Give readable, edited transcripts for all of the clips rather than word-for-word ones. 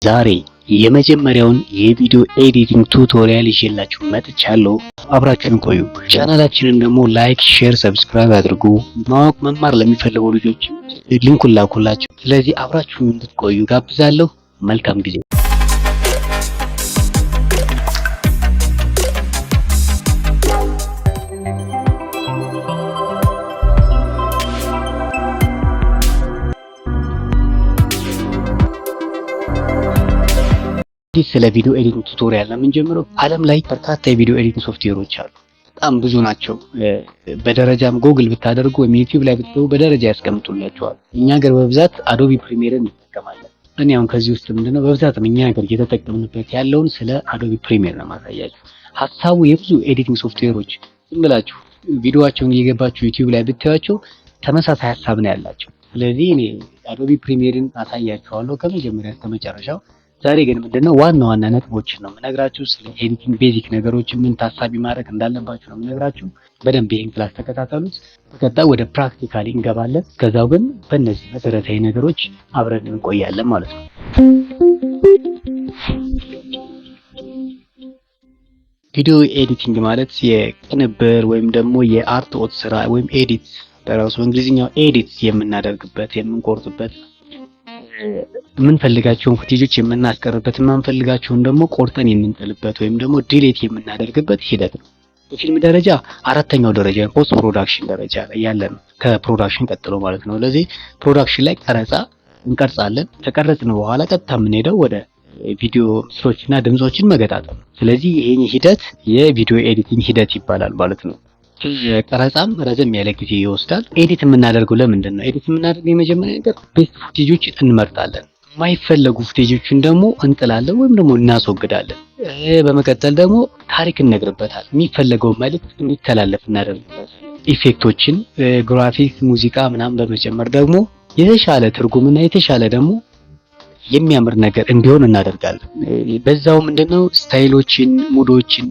ዛሬ የመጀመሪያውን የቪዲዮ ኤዲቲንግ ቱቶሪያል ይዤላችሁ መጥቻለሁ። አብራችሁን ቆዩ። ቻናላችንን ደግሞ ላይክ፣ ሼር፣ ሰብስክራይብ አድርጉ። ማወቅ መማር ለሚፈልጉ ልጆች ሊንኩን ላኩላችሁ። ስለዚህ አብራችሁን እንድትቆዩ ጋብዛለሁ። መልካም ጊዜ። ስለ ቪዲዮ ኤዲቲንግ ቱቶሪያል ነው የምንጀምረው። ዓለም ላይ በርካታ የቪዲዮ ኤዲቲንግ ሶፍትዌሮች አሉ። በጣም ብዙ ናቸው። በደረጃም ጎግል ብታደርጉ ወይም ዩቲዩብ ላይ ብትገቡ በደረጃ ያስቀምጡላቸዋል። እኛ ሀገር በብዛት አዶቢ ፕሪሚየርን እንጠቀማለን። እኔ አሁን ከዚህ ውስጥ ምንድነው በብዛት እኛ ሀገር እየተጠቀምንበት ያለውን ስለ አዶቢ ፕሪሚየር ነው ማሳያችሁ። ሐሳቡ የብዙ ኤዲቲንግ ሶፍትዌሮች ዝም ብላችሁ ቪዲዮአቸውን እየገባችሁ ዩቲዩብ ላይ ብታዩቸው ተመሳሳይ ሐሳብ ነው ያላቸው። ስለዚህ እኔ አዶቢ ፕሪሚየርን አሳያችኋለሁ ከመጀመሪያ እስከ መጨረሻው። ዛሬ ግን ምንድነው ዋና ዋና ነጥቦችን ነው የምነግራችሁ። ስለ ኤዲቲንግ ቤዚክ ነገሮች ምን ታሳቢ ማድረግ እንዳለባችሁ ነው የምነግራችሁ። በደንብ ይሄን ክላስ ተከታተሉት። በቀጣይ ወደ ፕራክቲካሊ እንገባለን። ከዛው ግን በእነዚህ መሰረታዊ ነገሮች አብረን እንቆያለን ማለት ነው። ቪዲዮ ኤዲቲንግ ማለት የቅንብር ወይም ደግሞ የአርትዖት ስራ ወይም ኤዲት በራሱ እንግሊዝኛው ኤዲት የምናደርግበት የምንቆርጥበት የምንፈልጋቸውን ፉቴጆች የምናስቀርበት የማንፈልጋቸውን ደግሞ ቆርጠን የምንጥልበት ወይም ደግሞ ዲሌት የምናደርግበት ሂደት ነው። በፊልም ደረጃ አራተኛው ደረጃ ፖስት ፕሮዳክሽን ደረጃ ላይ ያለ ነው፣ ከፕሮዳክሽን ቀጥሎ ማለት ነው። ለዚህ ፕሮዳክሽን ላይ ቀረጻ እንቀርጻለን። ከቀረጽን በኋላ ቀጥታ የምንሄደው ወደ ቪዲዮ ምስሎችና ድምጾችን መገጣጠም። ስለዚህ ይሄን ሂደት የቪዲዮ ኤዲቲንግ ሂደት ይባላል ማለት ነው። ቀረጻም ረዘም ያለ ጊዜ ይወስዳል። ኤዲት የምናደርገው ለምንድን ነው? ኤዲት የምናደርገው የመጀመሪያ ነገር ቤስት ፉቴጆችን እንመርጣለን። የማይፈለጉ ፉቴጆችን ደግሞ እንጥላለን ወይም ደግሞ እናስወግዳለን። በመቀጠል ደግሞ ታሪክ እንነግርበታል። የሚፈለገው መልዕክት እንዲተላለፍ እናደርጋለን። ኢፌክቶችን፣ ግራፊክስ፣ ሙዚቃ ምናምን በመጨመር ደግሞ የተሻለ ትርጉምና የተሻለ ደግሞ የሚያምር ነገር እንዲሆን እናደርጋለን። በዛው ምንድነው ስታይሎችን፣ ሙዶችን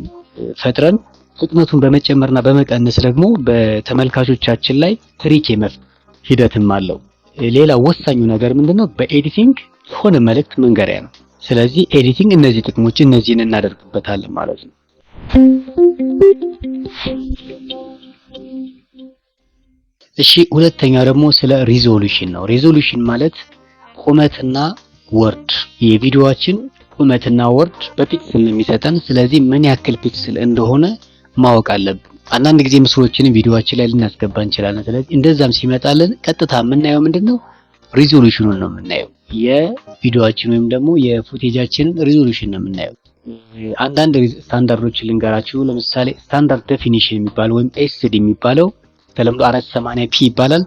ፈጥረን ፍጥነቱን በመጨመርና በመቀነስ ደግሞ በተመልካቾቻችን ላይ ትሪክ የመፍጠር ሂደትም አለው። ሌላው ወሳኙ ነገር ምንድነው? በኤዲቲንግ የሆነ መልእክት መንገሪያ ነው። ስለዚህ ኤዲቲንግ እነዚህ ጥቅሞች እነዚህን እናደርግበታለን ማለት ነው። እሺ፣ ሁለተኛው ደግሞ ስለ ሪዞሉሽን ነው። ሪዞሉሽን ማለት ቁመትና ወርድ፣ የቪዲዮአችን ቁመትና ወርድ በፒክስል ነው የሚሰጠን። ስለዚህ ምን ያክል ፒክስል እንደሆነ ማወቅ አለብን። አንዳንድ ጊዜ ምስሎችን ቪዲዮአችን ላይ ልናስገባ እንችላለን። ስለዚህ እንደዛም ሲመጣልን ቀጥታ የምናየው ምንድነው? ሪዞሉሽኑን ነው የምናየው። የቪዲዮአችን ወይም ደግሞ የፉቴጃችንን ሪዞሉሽን ነው የምናየው። አንዳንድ ስታንዳርዶችን ልንገራችሁ። ለምሳሌ ስታንዳርድ ዴፊኒሽን የሚባለው ወይም ኤስዲ የሚባለው ተለምዶ 480 ፒ ይባላል።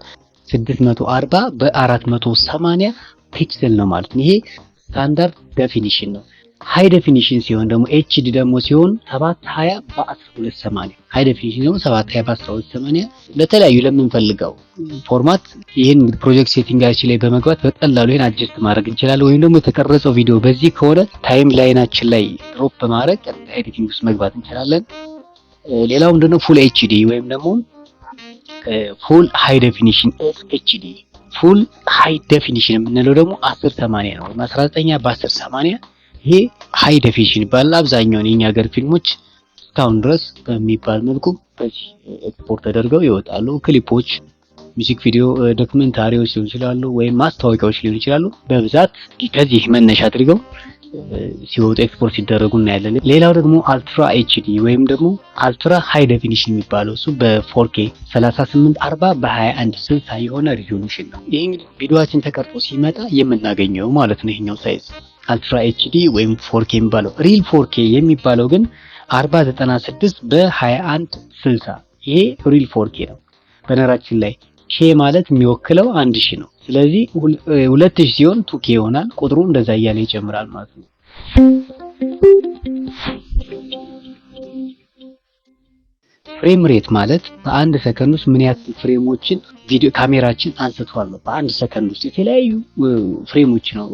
640 በ480 ፒክሰል ነው ማለት ነው። ይሄ ስታንዳርድ ዴፊኒሽን ነው። ሃይ ዴፊኒሽን ሲሆን ደግሞ ኤችዲ ደግሞ ሲሆን 720 በ1280 ሃይ ዴፊኒሽን ደግሞ 720 በ1280 ለተለያዩ ለምንፈልገው ፎርማት ይሄን ፕሮጀክት ሴቲንጋችን ላይ በመግባት በቀላሉ ይሄን አድጀስት ማድረግ እንችላለን። ወይም ደግሞ የተቀረጸው ቪዲዮ በዚህ ከሆነ ታይም ላይናችን ላይ ድሮፕ በማድረግ ኤዲቲንግ ውስጥ መግባት እንችላለን። ሌላው ምንድነው? ፉል ኤችዲ ወይም ደግሞ ፉል ሃይ ዴፊኒሽን ኤችዲ። ፉል ሃይ ዴፊኒሽን የምንለው ደግሞ 1080 ነው፣ 19 በ1080 ይሄ ሃይ ዴፊኒሽን ይባላል። አብዛኛውን የኛ ሀገር ፊልሞች እስካሁን ድረስ በሚባል መልኩ በዚህ ኤክስፖርት ተደርገው ይወጣሉ። ክሊፖች፣ ሚውዚክ ቪዲዮ፣ ዶክመንታሪዎች ሊሆኑ ይችላሉ ወይም ማስታወቂያዎች ሊሆኑ ይችላሉ። በብዛት ከዚህ መነሻ አድርገው ሲወጡ ኤክስፖርት ሲደረጉ እናያለን። ሌላው ደግሞ አልትራ ኤችዲ ወይም ደግሞ አልትራ ሃይ ዴፊኒሽን የሚባለው እሱ በ4K 3840 በ2160 የሆነ ሪዞሉሽን ነው። ይሄ እንግዲህ ቪዲዮአችን ተቀርጾ ሲመጣ የምናገኘው ማለት ነው ይሄኛው ሳይዝ አልትራ ኤችዲ ወይም 4K የሚባለው። ሪል 4K የሚባለው ግን 4096 በ2160 ይሄ ሪል 4K ነው። በነገራችን ላይ ኬ ማለት የሚወክለው 1000 ነው። ስለዚህ 2000 ሲሆን 2K ይሆናል። ቁጥሩ እንደዛ እያለ ይጨምራል ማለት ነው። ፍሬም ሬት ማለት በአንድ ሰከንድ ውስጥ ምን ያክል ፍሬሞችን ቪዲዮ ካሜራችን አንስቷል ነው። በአንድ ሰከንድ ውስጥ የተለያዩ ፍሬሞች ነው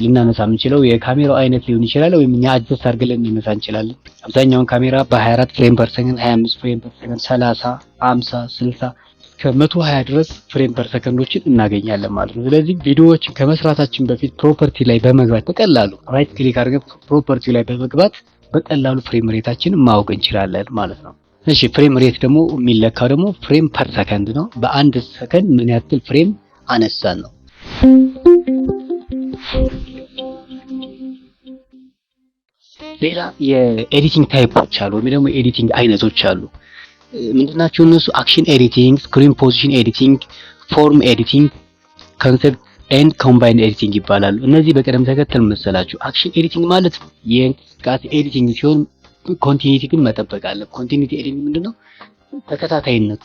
ልናነሳ የምንችለው። የካሜራው አይነት ሊሆን ይችላል ወይም እኛ አጀስት አድርገን ልናነሳ እንችላለን። አብዛኛውን ካሜራ በ24 ፍሬም ፐር ሰከንድ፣ 25 ፍሬም ፐር ሰከንድ፣ 30፣ 50፣ 60 እስከ ከ120 ድረስ ፍሬም ፐር ሰከንዶችን እናገኛለን ማለት ነው። ስለዚህ ቪዲዮዎችን ከመስራታችን በፊት ፕሮፐርቲ ላይ በመግባት በቀላሉ ራይት ክሊክ አድርገን ፕሮፐርቲ ላይ በመግባት በቀላሉ ፍሬም ሬታችንን ማወቅ እንችላለን ማለት ነው። እሺ ፍሬም ሬት ደግሞ የሚለካው ደግሞ ፍሬም ፐር ሰከንድ ነው። በአንድ ሰከንድ ምን ያክል ፍሬም አነሳን ነው። ሌላ የኤዲቲንግ ታይፖች አሉ ወይም ደግሞ የኤዲቲንግ አይነቶች አሉ። ምንድናቸው እነሱ? አክሽን ኤዲቲንግ፣ ስክሪን ፖዚሽን ኤዲቲንግ፣ ፎርም ኤዲቲንግ፣ ኮንሰፕት ኤንድ ኮምባይንድ ኤዲቲንግ ይባላሉ። እነዚህ በቅደም ተከተል መሰላችሁ። አክሽን ኤዲቲንግ ማለት የእንቅስቃሴ ኤዲቲንግ ሲሆን ኮንቲኒቲ ግን መጠበቅ አለ። ኮንቲኒቲ ኤዲቲንግ ምንድነው? ተከታታይነቱ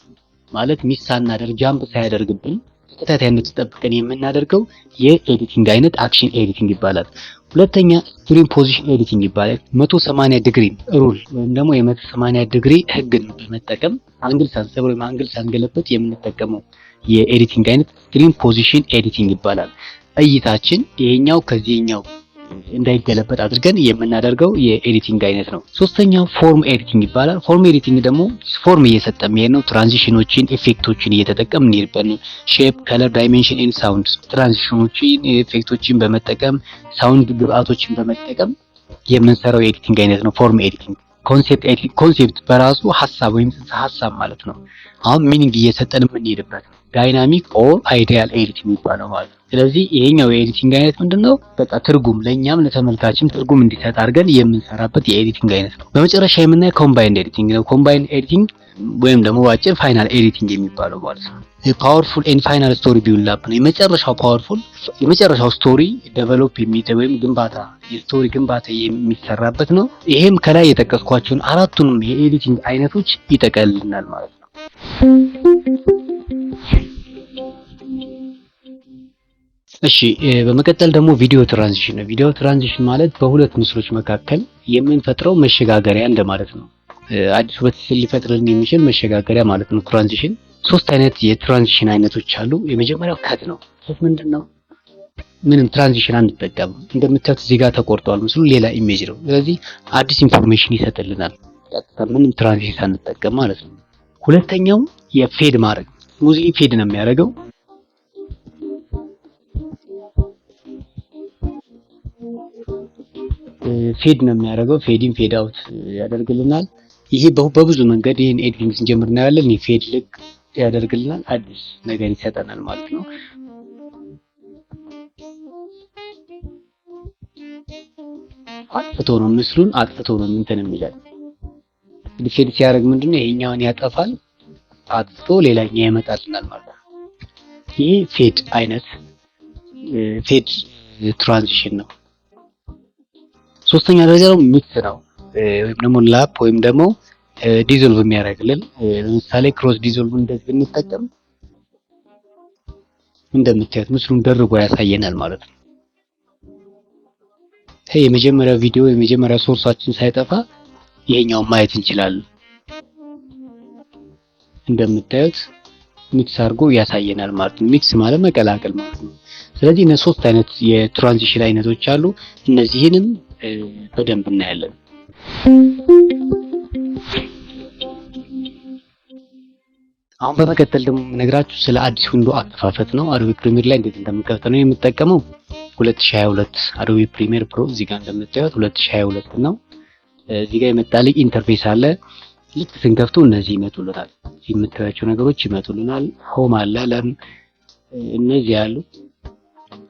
ማለት ሚስ ሳናደርግ ጃምፕ ሳያደርግብን ተከታታይነቱ ጠብቀን የምናደርገው የኤዲቲንግ አይነት አክሽን ኤዲቲንግ ይባላል። ሁለተኛ ስክሪን ፖዚሽን ኤዲቲንግ ይባላል። 180 ዲግሪ ሩል ወይም ደግሞ የ180 ዲግሪ ህግን በመጠቀም አንግል ሳንሰብር ወይም አንግል ሳንገለበጥ የምንጠቀመው የኤዲቲንግ አይነት ስክሪን ፖዚሽን ኤዲቲንግ ይባላል። እይታችን ይሄኛው ከዚህኛው እንዳይገለበጥ አድርገን የምናደርገው የኤዲቲንግ አይነት ነው። ሶስተኛው ፎርም ኤዲቲንግ ይባላል። ፎርም ኤዲቲንግ ደግሞ ፎርም እየሰጠን መሄድ ነው። ትራንዚሽኖችን፣ ኢፌክቶችን እየተጠቀምን እንሄድበት ነው። ሼፕ፣ ከለር፣ ዳይሜንሽን ኤንድ ሳውንድ ትራንዚሽኖችን፣ ኢፌክቶችን በመጠቀም ሳውንድ ግብአቶችን በመጠቀም የምንሰራው የኤዲቲንግ አይነት ነው ፎርም ኤዲቲንግ። ኮንሴፕት ኤዲቲንግ ኮንሴፕት በራሱ ሐሳብ ወይም ጽንሰ ሐሳብ ማለት ነው። አሁን ሚኒንግ እየሰጠን የምንሄድበት ዳይናሚክ ኦር አይዲያል ኤዲቲንግ የሚባለው ማለት ነው። ስለዚህ ይሄኛው የኤዲቲንግ አይነት ምንድነው? በቃ ትርጉም ለኛም ለተመልካችም ትርጉም እንዲሰጥ አድርገን የምንሰራበት የኤዲቲንግ አይነት ነው። በመጨረሻ የምናየው ኮምባይንድ ኤዲቲንግ ነው። ኮምባይንድ ኤዲቲንግ ወይም ደግሞ ባጭር ፋይናል ኤዲቲንግ የሚባለው ማለት ነው። ፓወርፉል ኤንድ ፋይናል ስቶሪ ቢውልድ አፕ ነው። የመጨረሻው ስቶሪ ዴቨሎፕ የሚደረግ ወይም ግንባታ የስቶሪ ግንባታ የሚሰራበት ነው። ይሄም ከላይ የጠቀስኳቸውን አራቱንም የኤዲቲንግ አይነቶች ይጠቀልልናል ማለት ነው። እሺ በመቀጠል ደግሞ ቪዲዮ ትራንዚሽን ነው። ቪዲዮ ትራንዚሽን ማለት በሁለት ምስሎች መካከል የምንፈጥረው መሸጋገሪያ እንደማለት ነው። አዲስ ውበት ሊፈጥርልን የሚችል መሸጋገሪያ ማለት ነው ትራንዚሽን። ሶስት አይነት የትራንዚሽን አይነቶች አሉ። የመጀመሪያው ከት ነው። ከት ምንድነው? ምንም ትራንዚሽን አንጠቀምም። እንደምታዩት እዚህ ጋር ተቆርጧል ምስሉ፣ ሌላ ኢሜጅ ነው። ስለዚህ አዲስ ኢንፎርሜሽን ይሰጥልናል። ምንም ትራንዚሽን አንጠቀም ማለት ነው። ሁለተኛው የፌድ ማድረግ ሙዚቃ ፌድ ነው የሚያደርገው። ፌድ ነው የሚያደርገው። ፌዲን ፌድ አውት ያደርግልናል። ይሄ በብዙ መንገድ ይሄን ኤዲቲንግ ስንጀምር እናያለን። ይሄ ፌድ ልክ ያደርግልናል፣ አዲስ ነገር ይሰጠናል ማለት ነው። አጥፍቶ ነው ምስሉን አጥፍቶ ነው እንትን የሚላል። ፌድ ሲያደርግ ምንድነው? ይሄኛውን ያጠፋል፣ አጥፍቶ ሌላኛው ያመጣልናል ማለት ነው። ይሄ ፌድ አይነት ፌድ ትራንዚሽን ነው። ሶስተኛ ደረጃ ደግሞ ሚክስ ነው ወይም ደግሞ ላፕ ወይም ደግሞ ዲዞልቭ የሚያደርግልን። ለምሳሌ ክሮስ ዲዞልቭ እንደዚህ ብንጠቀም እንደምታዩት ምስሉን ደርቦ ያሳየናል ማለት ነው። ይሄ የመጀመሪያው ቪዲዮ የመጀመሪያው ሶርሳችን ሳይጠፋ ይሄኛውን ማየት እንችላለን። እንደምታዩት ሚክስ አድርጎ ያሳየናል ማለት ነው። ሚክስ ማለት መቀላቀል ማለት ነው። ስለዚህ እነዚህ ሶስት አይነት የትራንዚሽን አይነቶች አሉ። እነዚህንም በደንብ እናያለን። አሁን በመቀጠል ደግሞ የምነግራችሁ ስለ አዲስ ዊንዶ አከፋፈት ነው። አዶቤ ፕሪሚየር ላይ እንዴት እንደምንከፍት ነው የምጠቀመው። 2022 አዶቤ ፕሪሚየር ፕሮ እዚህ ጋር እንደምታዩት 2022 ነው። እዚህ ጋር የመጣልኝ ኢንተርፌስ አለ። ልክ ስንከፍተው እነዚህ ይመጡልናል። እዚህ የምታዩቸው ነገሮች ይመጡልናል። ሆም አለ፣ ለም እነዚህ ያሉ።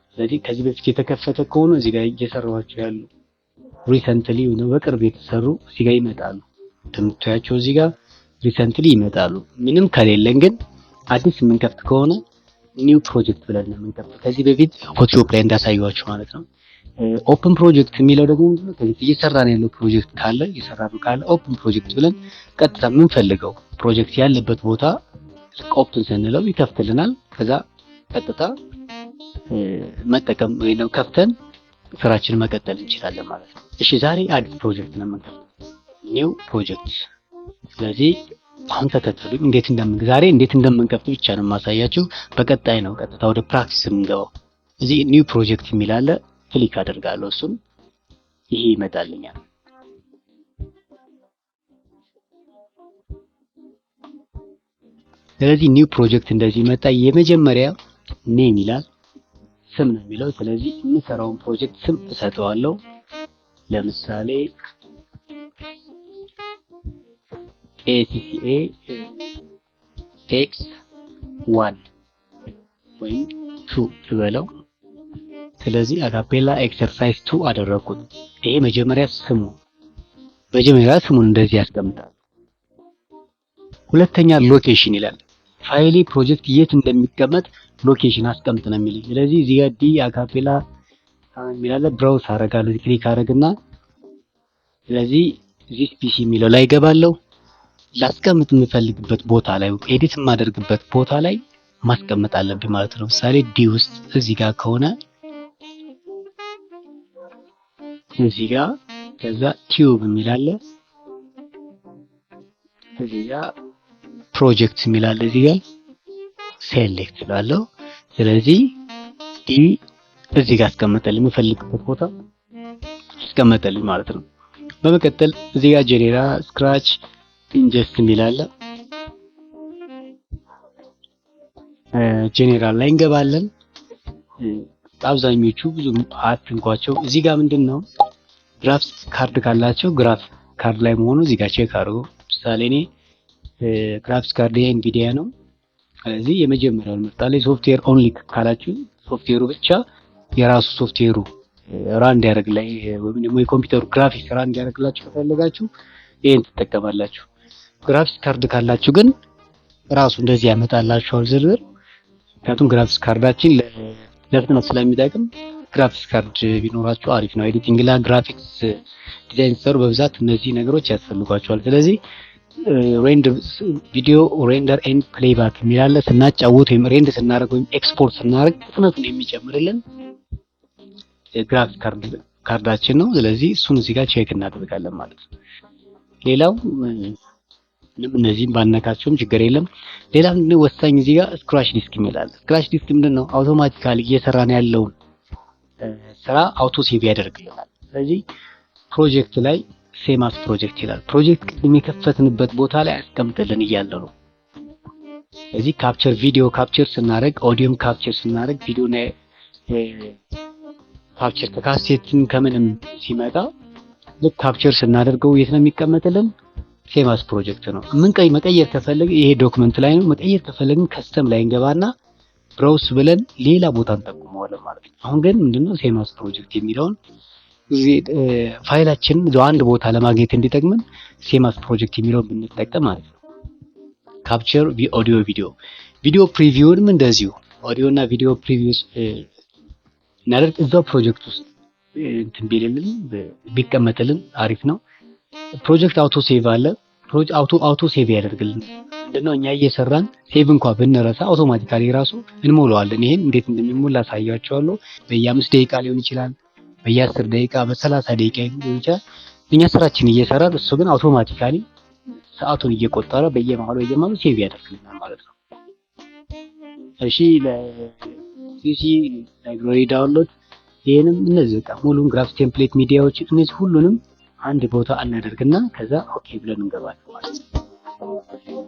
ስለዚህ ከዚህ በፊት የተከፈተ ከሆነ እዚህ ጋር እየሰራኋቸው ያሉ ሪሰንትሊ ነው በቅርብ የተሰሩ እዚህ ጋር ይመጣሉ። እንደምታዩቸው እዚህ ጋር ሪሰንትሊ ይመጣሉ። ምንም ከሌለን ግን አዲስ የምንከፍት ከሆነ ኒው ፕሮጀክት ብለን ነው የምንከፍተው። ከዚህ በፊት ፎቶሾፕ ላይ እንዳሳየኋችሁ ማለት ነው። ኦፕን ፕሮጀክት የሚለው ደግሞ ከዚህ እየሰራን ያለው ፕሮጀክት ካለ እየሰራን ካለ ኦፕን ፕሮጀክት ብለን ቀጥታ የምንፈልገው ፕሮጀክት ያለበት ቦታ ኦፕን ስንለው ይከፍትልናል። ከዛ ቀጥታ መጠቀም ወይ ነው ከፍተን ስራችንን መቀጠል እንችላለን ማለት ነው። እሺ ዛሬ አዲስ ፕሮጀክት ነው የምንከፍተው፣ ኒው ፕሮጀክት። ስለዚህ አሁን ተከተሉኝ ዛሬ እንዴት እንደምንከፍት ብቻ ነው የማሳያችሁ። በቀጣይ ነው ቀጥታ ወደ ፕራክቲስ የምንገባው። እዚህ ኒው ፕሮጀክት የሚል አለ፣ ክሊክ አደርጋለሁ። እሱም ይሄ ይመጣልኛል። ስለዚህ ኒው ፕሮጀክት እንደዚህ መጣ። የመጀመሪያ ኔም ይላል ስም ነው የሚለው። ስለዚህ የምሰራውን ፕሮጀክት ስም እሰጠዋለሁ። ለምሳሌ ACCA X1 ወይም 2 ልበለው። ስለዚህ አካፔላ ኤክሰርሳይዝ 2 አደረኩት። ይሄ መጀመሪያ ስሙን እንደዚህ ያስቀምጣል። ሁለተኛ ሎኬሽን ይላል። ፋይሌ ፕሮጀክት የት እንደሚቀመጥ ሎኬሽን አስቀምጥ ነው የሚለኝ። ስለዚህ እዚህ ጋር ዲ አካፔላ የሚላለ ብራውዝ አደርጋለሁ። ክሊክ አደርግና ስለዚህ ዚስ ፒሲ የሚለው ላይ ገባለሁ። ላስቀምጥ የምፈልግበት ቦታ ላይ ኤዲት የማደርግበት ቦታ ላይ ማስቀመጥ አለብኝ ማለት ነው። ምሳሌ ዲ ውስጥ እዚህ ጋር ከሆነ እዚህ ጋር ከዛ ቲዩብ የሚላለ እዚህ ጋር ፕሮጀክት የሚላለ እዚህ ጋር ሴሌክት ላለው። ስለዚህ ዲ እዚህ ጋር አስቀምጠልኝ የምፈልግበት ቦታ አስቀምጠልኝ ማለት ነው። በመቀጠል እዚህ ጋር ጄኔራል ስክራች ኢንጀስት የሚላለ ጄኔራል ላይ እንገባለን። አብዛኞቹ ብዙ አትንኳቸው። እዚህ ጋር ምንድነው ግራፊክስ ካርድ ካላቸው ግራፊክስ ካርድ ላይ መሆኑ እዚህ ጋር ቼክ አድርጉ። ምሳሌ እኔ ግራፊክስ ካርድ የኤንቪዲያ ነው። ስለዚህ የመጀመሪያውን መርጣለሁ። ሶፍትዌር ኦንሊ ካላችሁ ሶፍትዌሩ ብቻ የራሱ ሶፍትዌሩ ራን እንዲያደርግ ላይ ወይም ደግሞ የኮምፒውተሩ ግራፊክስ ራን እንዲያደርግላችሁ ከፈለጋችሁ ይሄን ትጠቀማላችሁ። ግራፊክስ ካርድ ካላችሁ ግን ራሱ እንደዚህ ያመጣላችኋል ዝርዝር። ምክንያቱም ግራፊክስ ካርዳችን ለፍጥነት ስለሚጠቅም ግራፊክስ ካርድ ቢኖራችሁ አሪፍ ነው። ኤዲቲንግ ላይ ግራፊክስ ዲዛይን ሰሩ በብዛት እነዚህ ነገሮች ያስፈልጓቸዋል። ስለዚህ ቪዲዮ ሬንደር ኤንድ ፕሌይባክ የሚላለ ስናጫውት ወይም ሬንድ ስናደርግ ወይም ኤክስፖርት ስናደርግ ፍጥነቱን የሚጨምርልን ግራፊክስ ካርዳችን ነው። ስለዚህ እሱን እዚህ ጋር ቼክ እናደርጋለን ማለት ነው። ሌላው እነዚህም ባነካቸውም ችግር የለም። ሌላ ምንድነው ወሳኝ እዚህ ጋር ስክራች ዲስክ የሚላል። ስክራች ዲስክ ምንድነው አውቶማቲካሊ እየሰራን ያለውን ስራ አውቶ ሴቭ ያደርግልናል። ስለዚህ ፕሮጀክት ላይ ሴማስ ፕሮጀክት ይላል። ፕሮጀክት ቅድም የከፈትንበት ቦታ ላይ አስቀምጥልን እያለው ነው። ስለዚህ ካፕቸር ቪዲዮ ካፕቸር ስናደርግ ኦዲዮም ካፕቸር ስናደርግ ቪዲዮ ላይ ካፕቸር ከካሴትን ከምንም ሲመጣ ልክ ካፕቸር ስናደርገው የት ነው የሚቀመጥልን? ሴማስ ፕሮጀክት ነው። መቀየር ከፈለግን ይሄ ዶክመንት ላይ ነው። መቀየር ከፈለግን ከስተም ላይ እንገባና ብራውስ ብለን ሌላ ቦታ እንጠቁመዋለን ማለት ነው። አሁን ግን ምንድነው ሴማስ ፕሮጀክት የሚለውን ፋይላችንን አንድ ቦታ ለማግኘት እንዲጠቅመን ሴማስ ፕሮጀክት የሚለውን ብንጠቀም ማለት ነው። ካፕቸር ቪዲዮ ፕሪቪውንም እንደዚሁ ኦዲዮ እና ቪዲዮ ፕሪቪውስ እናደርግ እዛው ፕሮጀክት ውስጥ እንትን ቢልልን ቢቀመጥልን አሪፍ ነው። ፕሮጀክት አውቶ ሴቭ አለ። አውቶ ሴቭ ያደርግልን ምንድነው እኛ እየሰራን ሴቭ እንኳን ብንረሳ አውቶማቲካሊ ራሱ እንሞላዋለን። ይሄን እንዴት እንደሚሞላ አሳያችኋለሁ። በየ5 ደቂቃ ሊሆን ይችላል፣ በየ10 ደቂቃ፣ በ30 ደቂቃ ሊሆን ይችላል። እኛ ስራችን እየሰራን እሱ ግን አውቶማቲካሊ ሰዓቱን እየቆጠረ በየመሃሉ ሴቭ ያደርግልናል ማለት ነው። እሺ ለሲሲ ላይብራሪ ዳውንሎድ ይሄንም እነዚህ በቃ ሙሉን ግራፍ ቴምፕሌት ሚዲያዎች እነዚህ ሁሉንም አንድ ቦታ እናደርግና ከዛ ኦኬ ብለን እንገባለን ማለት ነው።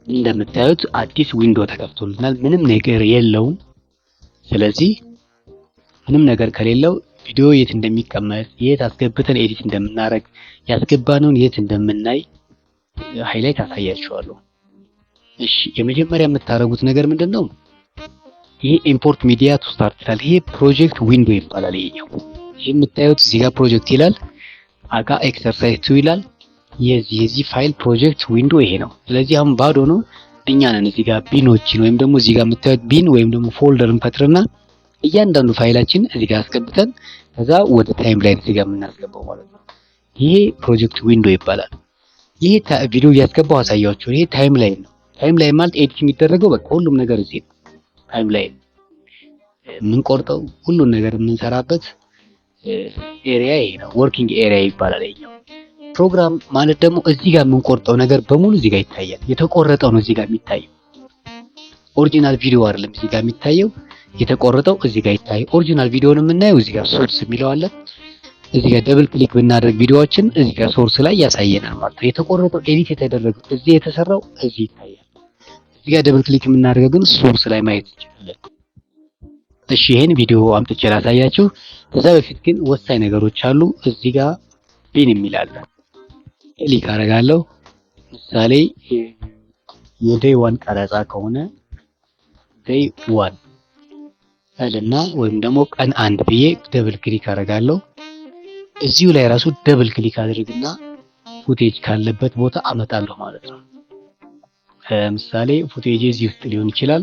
እንደምታዩት አዲስ ዊንዶ ተከፍቶልናል። ምንም ነገር የለውም። ስለዚህ ምንም ነገር ከሌለው ቪዲዮ የት እንደሚቀመጥ የት አስገብተን ኤዲት እንደምናደርግ ያስገባነውን የት እንደምናይ ሃይላይት አሳያችኋለሁ። እሺ የመጀመሪያ የምታደርጉት ነገር ምንድነው? ይሄ ኢምፖርት ሚዲያ ቱ ስታርት ይላል። ይሄ ፕሮጀክት ዊንዶ ይባላል። ይሄ የምታዩት እዚህ ጋር ፕሮጀክት ይላል፣ አጋ ኤክሰርሳይዝ 2 ይላል። የዚህ ፋይል ፕሮጀክት ዊንዶ ይሄ ነው። ስለዚህ አሁን ባዶ ነው። እኛ ነን እዚህ ጋር ቢኖችን ወይም ደግሞ እዚህ ጋር የምታዩት ቢን ወይም ደግሞ ፎልደርን ፈጥረና እያንዳንዱ ፋይላችን እዚህ ጋር አስገብተን ከዛ ወደ ታይም ላይን እዚህ ጋር የምናስገባው ማለት ነው። ይሄ ፕሮጀክት ዊንዶ ይባላል። ይሄ ቪዲዮ እያስገባው አሳያችሁ። ይሄ ታይም ላይን ነው። ታይም ላይን ማለት ኤዲት የሚደረገው በቃ ሁሉም ነገር እዚህ ነው። ታይም ላይን የምንቆርጠው ሁሉን ነገር የምንሰራበት ኤሪያ ይሄ ነው። ወርኪንግ ኤሪያ ይባላል። ይሄው ፕሮግራም ማለት ደግሞ እዚህ ጋር የምንቆርጠው ነገር በሙሉ እዚህ ጋር ይታያል። የተቆረጠው ነው እዚህ ጋር የሚታየው። ኦሪጂናል ቪዲዮ አይደለም እዚህ ጋር የሚታየው፣ የተቆረጠው እዚህ ጋር ይታያል። ኦሪጂናል ቪዲዮን የምናየው እዚህ ጋር ሶርስ የሚለው አለ። እዚህ ጋር ደብል ክሊክ ብናደርግ ቪዲዮዎችን እዚህ ጋር ሶርስ ላይ ያሳየናል ማለት ነው። የተቆረጠው ኤዲት የተደረገው እዚህ የተሰራው እዚህ ይታያል። እዚህ ጋር ደብል ክሊክ የምናደርገው ግን ሶርስ ላይ ማየት እንችላለን። እሺ ይሄን ቪዲዮ አምጥቼ ላሳያችሁ። ከዛ በፊት ግን ወሳኝ ነገሮች አሉ። እዚህ ጋር ቢን የሚል አለ። ክሊክ አደርጋለሁ። ምሳሌ የዴይ 1 ቀረጻ ከሆነ ዴይ 1 እና ወይም ደግሞ ቀን 1 ብዬ ደብል ክሊክ አደርጋለሁ። እዚሁ ላይ ራሱ ደብል ክሊክ አድርግና ፉቴጅ ካለበት ቦታ አመጣለሁ ማለት ነው። ምሳሌ ፉቴጅ እዚህ ውስጥ ሊሆን ይችላል።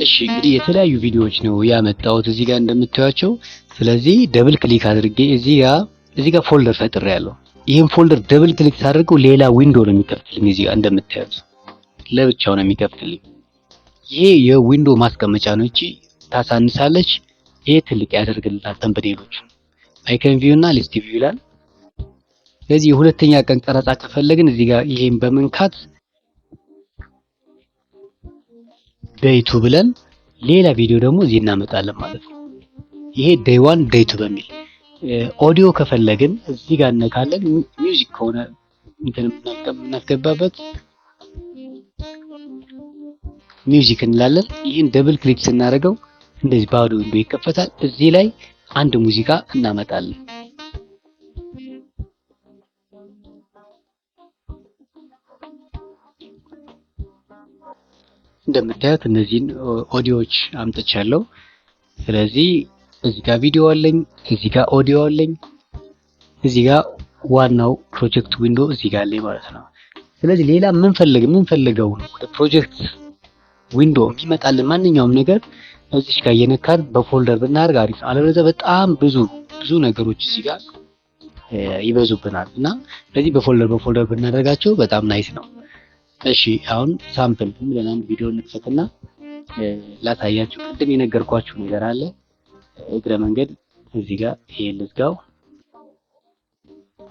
እሺ እንግዲህ የተለያዩ ቪዲዮዎች ነው ያመጣሁት እዚህ ጋር እንደምታዩቸው። ስለዚህ ደብል ክሊክ አድርጌ እዚህ ጋር ፎልደር ፈጥሬያለሁ። ይሄን ፎልደር ደብል ክሊክ ሳደርገው ሌላ ዊንዶ ነው የሚከፍትልኝ። እዚህ ጋር እንደምታዩት ለብቻው ነው የሚከፍትልኝ። ይሄ የዊንዶ ማስቀመጫ ነው። እቺ ታሳንሳለች፣ ይሄ ትልቅ ያደርግልናል። ተምብኔሎች አይከን ቪው እና ሊስት ቪው ይላል። ስለዚህ የሁለተኛ ቀን ቀረጻ ከፈለግን እዚህ ጋር ይሄን በመንካት ዴይ 2 ብለን ሌላ ቪዲዮ ደግሞ እዚህ እናመጣለን ማለት ነው። ይሄ ዴይ 1 ዴይ 2 በሚል ኦዲዮ ከፈለግን እዚህ ጋር እንነካለን። ሚውዚክ ከሆነ እንትን እናስገባበት ሚውዚክ እንላለን። ይሄን ደብል ክሊክ ስናደርገው እንደዚህ ባዶ ዊንዶ ይከፈታል። እዚህ ላይ አንድ ሙዚቃ እናመጣለን። እንደምታዩት እነዚህን ኦዲዮዎች አምጥቻለሁ። ስለዚህ እዚህ ጋር ቪዲዮ አለኝ፣ እዚህ ጋር ኦዲዮ አለኝ፣ እዚህ ጋር ዋናው ፕሮጀክት ዊንዶ እዚህ ጋር አለኝ ማለት ነው። ስለዚህ ሌላ የምንፈልገው ወደ ፕሮጀክት ዊንዶ የሚመጣልን ማንኛውም ነገር እዚህ ጋር እየነካን በፎልደር ብናደርግ አሪፍ። አለበለዚያ በጣም ብዙ ነገሮች እዚህ ጋር ይበዙብናል እና ስለዚህ በፎልደር ብናደርጋቸው በጣም ናይስ ነው። እሺ አሁን ሳምፕል ብለን አንድ ቪዲዮ እንክፈትና ላሳያችሁ። ቅድም የነገርኳችሁ ነገር አለ እግረ መንገድ እዚህ ጋር ይሄ ልዝጋው።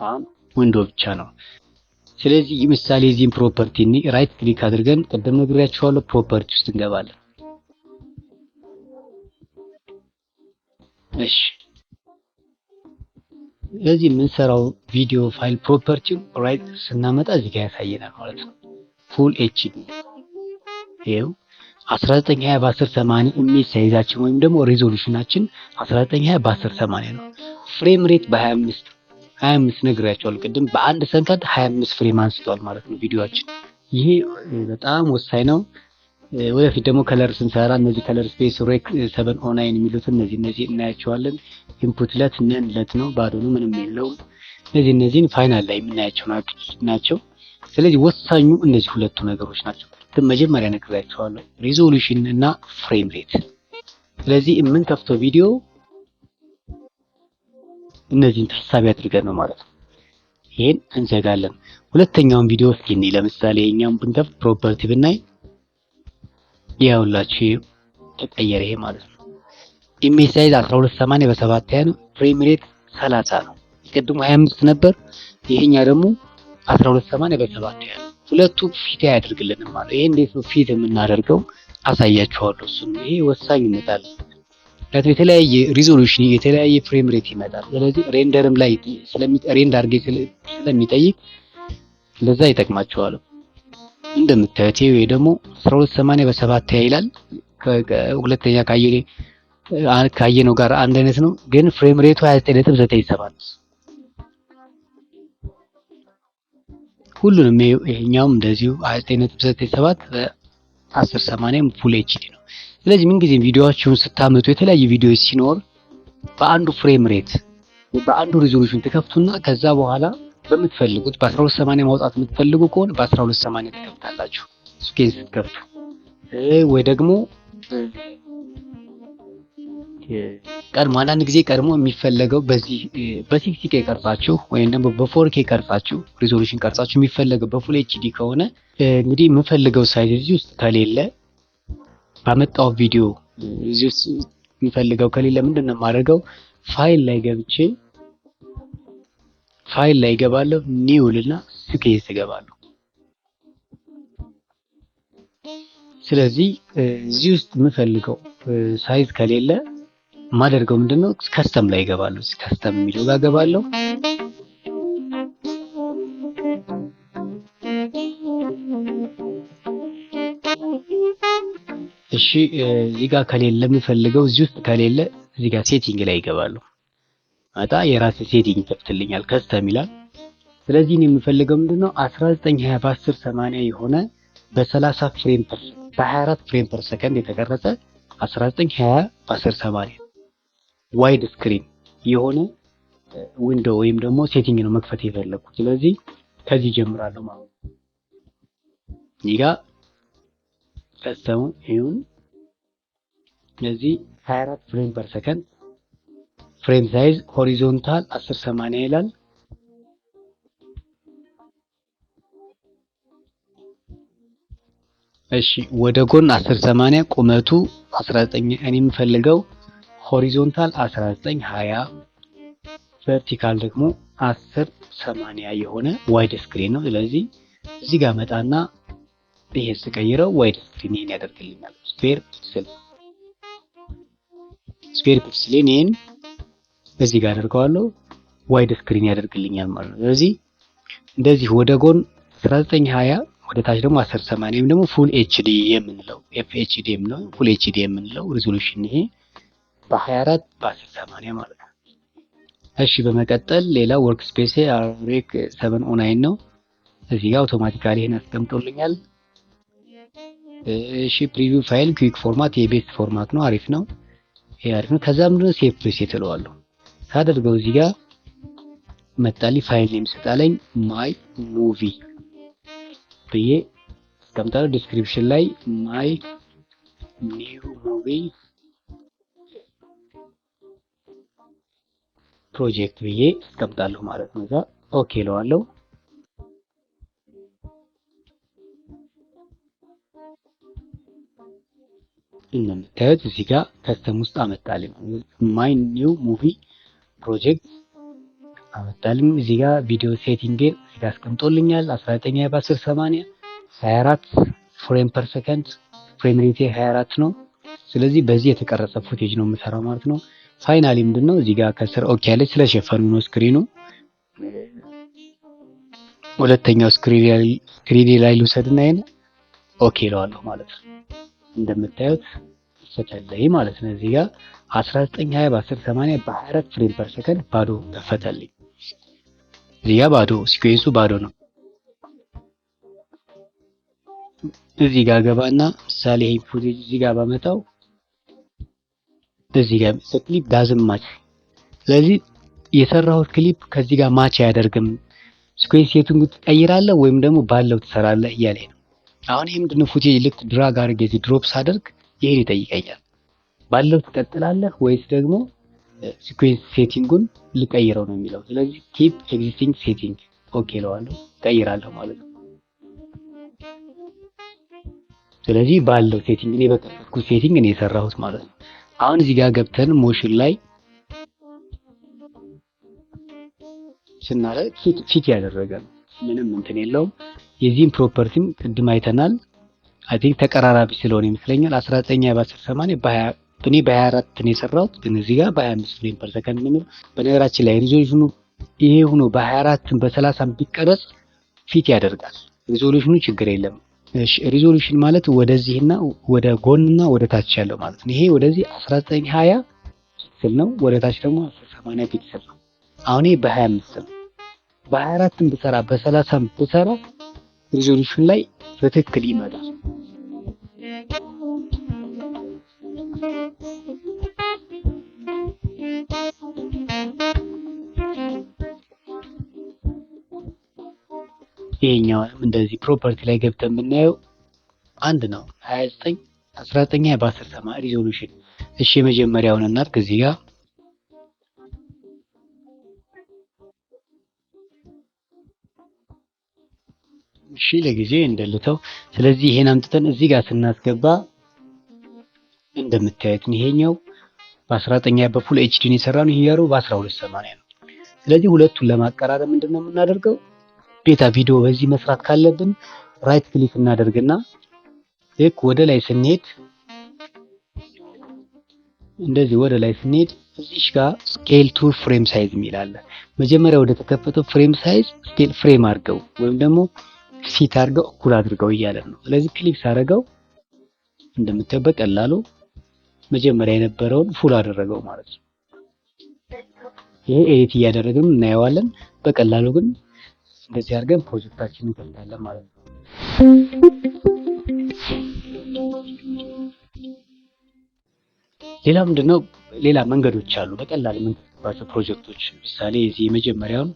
አሁን ዊንዶ ብቻ ነው። ስለዚህ ምሳሌ እዚህን ፕሮፐርቲ ራይት ክሊክ አድርገን ቅድም ነግሬያችኋለሁ ፕሮፐርቲ ውስጥ እንገባለን። እሺ ስለዚህ የምንሰራው ቪዲዮ ፋይል ፕሮፐርቲው ራይት ስናመጣ እዚህ ጋር ያሳየናል ማለት ነው። ፉል ኤችዲ ይሄው 1920 በ1080 ኢሜጅ ሳይዛችን ወይም ደግሞ ሪዞሉሽናችን 1920 በ1080 ነው። ፍሬም ሬት በ25 ነግሬያቸዋለሁ ቅድም። በአንድ ሰከንድ 25 ፍሬም አንስቷል ማለት ነው ቪዲዮአችን። ይሄ በጣም ወሳኝ ነው። ወደፊት ደግሞ ከለር ስንሰራ እነዚህ ከለር ስፔስ ሬክ 709 የሚሉት እነዚህ እናያቸዋለን። ኢንፑት ለት ነው፣ ባዶ ነው፣ ምንም የለውም። እነዚህን ፋይናል ላይ የምናያቸው ናቸው። ስለዚህ ወሳኙ እነዚህ ሁለቱ ነገሮች ናቸው። መጀመሪያ ነግሬያቸዋለሁ ሪዞሉሽን እና ፍሬም ሬት። ስለዚህ የምንከፍተው ቪዲዮ እነዚህን ታሳቢ አድርገን ነው ማለት ነው። ይሄን እንዘጋለን። ሁለተኛውን ቪዲዮ እስኪ ለምሳሌ እኛም ብንከፍት ፕሮፐርቲ ብናይ ያውላችሁ ተቀየረ ይሄ ማለት ነው። ኢሜጅ ሳይዝ 1280 በ720 ነው። ፍሬም ሬት 30 ነው። ቅድሙ 25 ነበር። ይሄኛ ደግሞ 1280 በ720 ነው። ሁለቱ ፊት ያደርግልንም ማለት ይሄ እንዴት ነው ፊት የምናደርገው አሳያችኋለሁ። እሱ ይሄ ወሳኝ ይመጣል። ለዚህ የተለያየ ሪዞሉሽን የተለያየ ፍሬም ሬት ይመጣል። ስለዚህ ሬንደርም ላይ ሬንደር አድርጌ ስለሚጠይቅ ለዛ ይጠቅማችኋል። እንደምታዩት ይሄ ደግሞ 1280 በ720 ይላል። ሁለተኛ ካየነው ጋር አንድ አይነት ነው፣ ግን ፍሬም ሬቱ 29.97 ሁሉንም ይሄኛውም እንደዚሁ 29.97 በ1080 ፉል ኤችዲ ነው። ስለዚህ ምን ጊዜም ቪዲዮአችሁን ስታመጡ የተለያየ ቪዲዮዎች ሲኖር በአንዱ ፍሬም ሬት በአንዱ ሪዞሉሽን ተከፍቱና ከዛ በኋላ በምትፈልጉት በ1280 ማውጣት የምትፈልጉ ከሆነ በ1280 ተከፍታላችሁ። ስኬል ስትከፍቱ ወይ ደግሞ ቀድሞ አንዳንድ ጊዜ ቀድሞ የሚፈለገው በዚህ በ60K ቀርጻችሁ ወይም ደግሞ በ4K ቀርጻችሁ ሪዞሉሽን ቀርጻችሁ የሚፈለገው በፉል ኤችዲ ከሆነ እንግዲህ የምፈልገው ሳይዝ እዚህ ውስጥ ከሌለ ባመጣው ቪዲዮ እዚህ ውስጥ የሚፈልገው ከሌለ ምንድነው የማደርገው ፋይል ላይ ገብቼ ፋይል ላይ እገባለሁ፣ ኒው ልና ስፔስ እገባለሁ። ስለዚህ እዚህ ውስጥ የምፈልገው ሳይዝ ከሌለ ማደርገው ምንድነው ከስተም ላይ እገባለሁ። ከስተም የሚለው ጋር እገባለሁ። እሺ እዚህ ጋር ከሌለ የምፈልገው እዚህ ውስጥ ከሌለ እዚህ ጋር ሴቲንግ ላይ እገባለሁ። አጣ የራሴ ሴቲንግ ይከፍትልኛል፣ ከስተም ይላል። ስለዚህ እኔ የምፈልገው ምንድነው 1920 በ1080 የሆነ በ30 ፍሬም በ24 ፍሬም ፐር ሰከንድ የተቀረጸ 1920 በ1080 ዋይድ ስክሪን የሆነ ዊንዶ ወይም ደግሞ ሴቲንግ ነው መክፈት የፈለኩት። ስለዚህ ከዚህ ጀምራለሁ ማለት ነው። እዚህ ጋር ከስተሙ ይሁን ስለዚህ 24 ፍሬም ፐር ሰከንድ ፍሬም ሳይዝ ሆሪዞንታል 1080 ይላል። እሺ ወደ ጎን 1080 ቁመቱ 19 እኔ የምፈልገው ሆሪዞንታል 1920 ቨርቲካል ደግሞ 1080 የሆነ ዋይድ ስክሪን ነው። ስለዚህ እዚህ ጋር መጣና ይሄ ስቀይረው ዋይድ ስክሪን ይሄን ያደርግልኛል። ስኩዌር ፒክስል ይሄን እዚህ ጋር አደርገዋለሁ ዋይድ ስክሪን ያደርግልኛል ማለት ነው። ስለዚህ እንደዚህ ወደ ጎን 1920 ወደ ታች ደግሞ 1080 ወይም ደግሞ ፉል ኤችዲ የምንለው ኤፍኤችዲ የምንለው ፉል ኤችዲ የምንለው ሪዞሉሽን ይሄ በ24 በ1080 ማለት ነው። እሺ በመቀጠል ሌላ ወርክ ስፔስ አሬክ 709 ነው። እዚህ ጋር አውቶማቲካሊ ይሄን አስቀምጦልኛል። እሺ ፕሪቪው ፋይል ኩዊክ ፎርማት የቤስት ፎርማት ነው፣ አሪፍ ነው። ይሄ አሪፍ ነው። ከዛ ምንድነው ሴቭ ፕሪሴት እለዋለሁ። ሳደርገው እዚህ ጋር መጣልኝ ፋይል ኔም ሰጣለኝ ማይ ሙቪ ብዬ አስቀምጣለሁ። ዲስክሪፕሽን ላይ ማይ ኒው ሙቪ ፕሮጀክት ብዬ አስቀምጣለሁ ማለት ነው። እዛ ኦኬ እለዋለሁ። እንደምታዩት እዚህ ጋር ከስተም ውስጥ አመጣልኝ ማይ ኒው ሙቪ ፕሮጀክት አመጣልኝ። እዚህ ጋር ቪዲዮ ሴቲንግ እዚህ ጋር አስቀምጦልኛል 1920 በ1080 24 ፍሬም ፐር ሰከንድ ፍሬም ሬት 24 ነው። ስለዚህ በዚህ የተቀረጸ ፉቴጅ ነው የምሰራው ማለት ነው። ፋይናሊ ምንድነው እዚህ ጋር ከስር ኦኬ ያለች ስለሸፈኑ ነው ስክሪኑ። ሁለተኛው ስክሪን ላይ ልውሰድና ይሄን ኦኬ እለዋለሁ ማለት ነው። እንደምታዩት ፈተለኝ ማለት ነው። እዚህ ጋር 1920 በ1080 በ24 ፍሬም ፐር ሰከንድ ባዶ ከፈተልኝ። እዚህ ጋር ባዶ ሲኩዌንሱ ባዶ ነው። እዚህ ጋር ገባና ምሳሌ ይሄ ፉቴጅ እዚህ ጋር ባመጣው እዚህ ጋር ክሊፕ ዳዝም ማች። ስለዚህ የሰራሁት ክሊፕ ከዚህ ጋር ማች አያደርግም። ስኩዌንስ ሴቲንግ ትቀይራለህ ወይም ደግሞ ባለው ትሰራለህ እያለኝ ነው። አሁን ይሄ ምንድነው ፉቴጅ ልክ ድራግ አድርጌ እዚህ ድሮፕ ሳደርግ ይሄን ይጠይቀኛል። ባለው ትቀጥላለህ ወይስ ደግሞ ሲኩዌንስ ሴቲንጉን ልቀይረው ነው የሚለው። ስለዚህ ኪፕ ኤግዚስቲንግ ሴቲንግ ኦኬ እለዋለሁ፣ ቀይራለሁ ማለት ነው። ስለዚህ ባለው ሴቲንግ እኔ በከፈትኩት ሴቲንግ እኔ የሰራሁት ማለት ነው። አሁን እዚህ ጋር ገብተን ሞሽን ላይ ስናደርግ ፊት ያደረገ ነው፣ ምንም እንትን የለውም። የዚህን ፕሮፐርቲም ቅድም አይተናል። አይ ቲንክ ተቀራራቢ ስለሆነ ይመስለኛል 1920 በ1080 እኔ በ24 ነው የሰራሁት፣ ግን እዚህ ጋር በ25 ፍሬም ፐር ሰከንድ ነው የሚለው። በነገራችን ላይ ሪዞሉሽኑ ይሄ ሆኖ በ24 በ30 ቢቀረጽ ፊት ያደርጋል። ሪዞሉሽኑ ችግር የለም። እሺ ሪዞሉሽን ማለት ወደዚህና ወደ ጎንና ወደ ታች ያለው ማለት ነው። ይሄ ወደዚህ 1920 ፒክሰል ነው፣ ወደ ታች ደግሞ 1080 ፒክሰል ነው። አሁን ይሄ በ25 ነው። በ24 ብሰራ በ30 ብሰራ ሪዞሉሽን ላይ በትክክል ይመጣል። ይሄኛውንም እንደዚህ ፕሮፐርቲ ላይ ገብተን ብናየው አንድ ነው 29 1920 በ1080 ሪዞሉሽን። እሺ የመጀመሪያውን እናድርግ እዚህ ጋር እሺ ለጊዜ እንደልተው። ስለዚህ ይሄን አምጥተን እዚህ ጋር ስናስገባ እንደምታዩት ይሄኛው በ1920 በፉል ኤችዲ ነው የሰራነው፣ ይሄ ያለው በ1280 ነው። ስለዚህ ሁለቱን ለማቀራረብ ምንድነው የምናደርገው? ቤታ ቪዲዮ በዚህ መስራት ካለብን ራይት ክሊክ እናደርግና ልክ ወደ ላይ ስንሄድ እንደዚህ ወደ ላይ ስንሄድ እዚሽ ጋር ስኬል ቱ ፍሬም ሳይዝ የሚል አለ። መጀመሪያ ወደ ተከፈተው ፍሬም ሳይዝ ስኬል ፍሬም አድርገው ወይም ደግሞ ፊት አድርገው እኩል አድርገው እያለ ነው። ስለዚህ ክሊክ ሳደርገው እንደምታዩት በቀላሉ መጀመሪያ የነበረውን ፉል አደረገው ማለት ነው። ይሄ ኤዲት እያደረግን እናየዋለን። በቀላሉ ግን እንደዚህ አድርገን ፕሮጀክታችንን እንከፍታለን ማለት ነው። ሌላ ምንድነው? ሌላ መንገዶች አሉ በቀላሉ የምንከፍትባቸው ፕሮጀክቶች። ምሳሌ እዚህ የመጀመሪያውን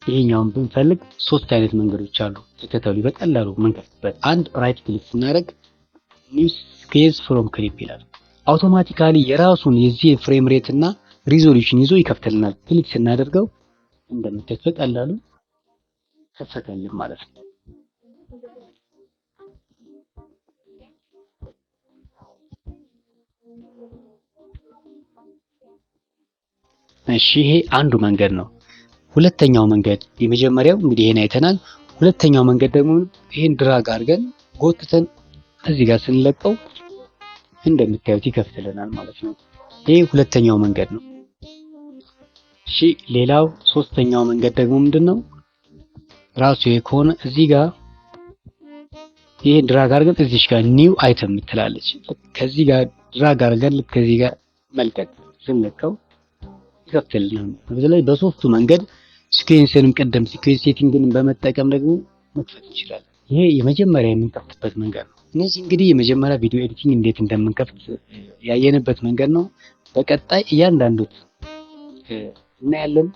ይሄኛውን ብንፈልግ 3 አይነት መንገዶች አሉ። ተከተሉ በቀላሉ የምንከፍትበት። አንድ ራይት ክሊክ ስናደርግ ኒው ስኬዝ ፍሮም ክሊፕ ይላል። አውቶማቲካሊ የራሱን የዚህ ፍሬም ሬት እና ሪዞሉሽን ይዞ ይከፍትልናል። ክሊክ ስናደርገው እንደምታዩት በቀላሉ ከፈተልን ማለት ነው። እሺ ይሄ አንዱ መንገድ ነው። ሁለተኛው መንገድ የመጀመሪያው እንግዲህ ይሄን አይተናል። ሁለተኛው መንገድ ደግሞ ይሄን ድራግ አድርገን ጎትተን እዚህ ጋር ስንለቀው እንደምታዩት ይከፍትልናል ማለት ነው። ይሄ ሁለተኛው መንገድ ነው። እሺ ሌላው ሶስተኛው መንገድ ደግሞ ምንድነው? ራሱ ከሆነ እዚህ ጋር ይሄን ድራግ አድርገን እዚሽ ጋር ኒው አይተም ትላለች። ከዚህ ጋር ድራግ አድርገን ከዚህ ጋር መልቀቅ ስንለቀው ይከፍትልናል። ስለዚህ በሶስቱ መንገድ ሲኩዌንስንም ቀደም ሲኩዌንስ ሴቲንግን በመጠቀም ደግሞ መክፈት እንችላለን። ይሄ የመጀመሪያ የምንከፍትበት መንገድ ነው። እነዚህ እንግዲህ የመጀመሪያ ቪዲዮ ኤዲቲንግ እንዴት እንደምንከፍት ያየንበት መንገድ ነው። በቀጣይ እያንዳንዱ እናያለን።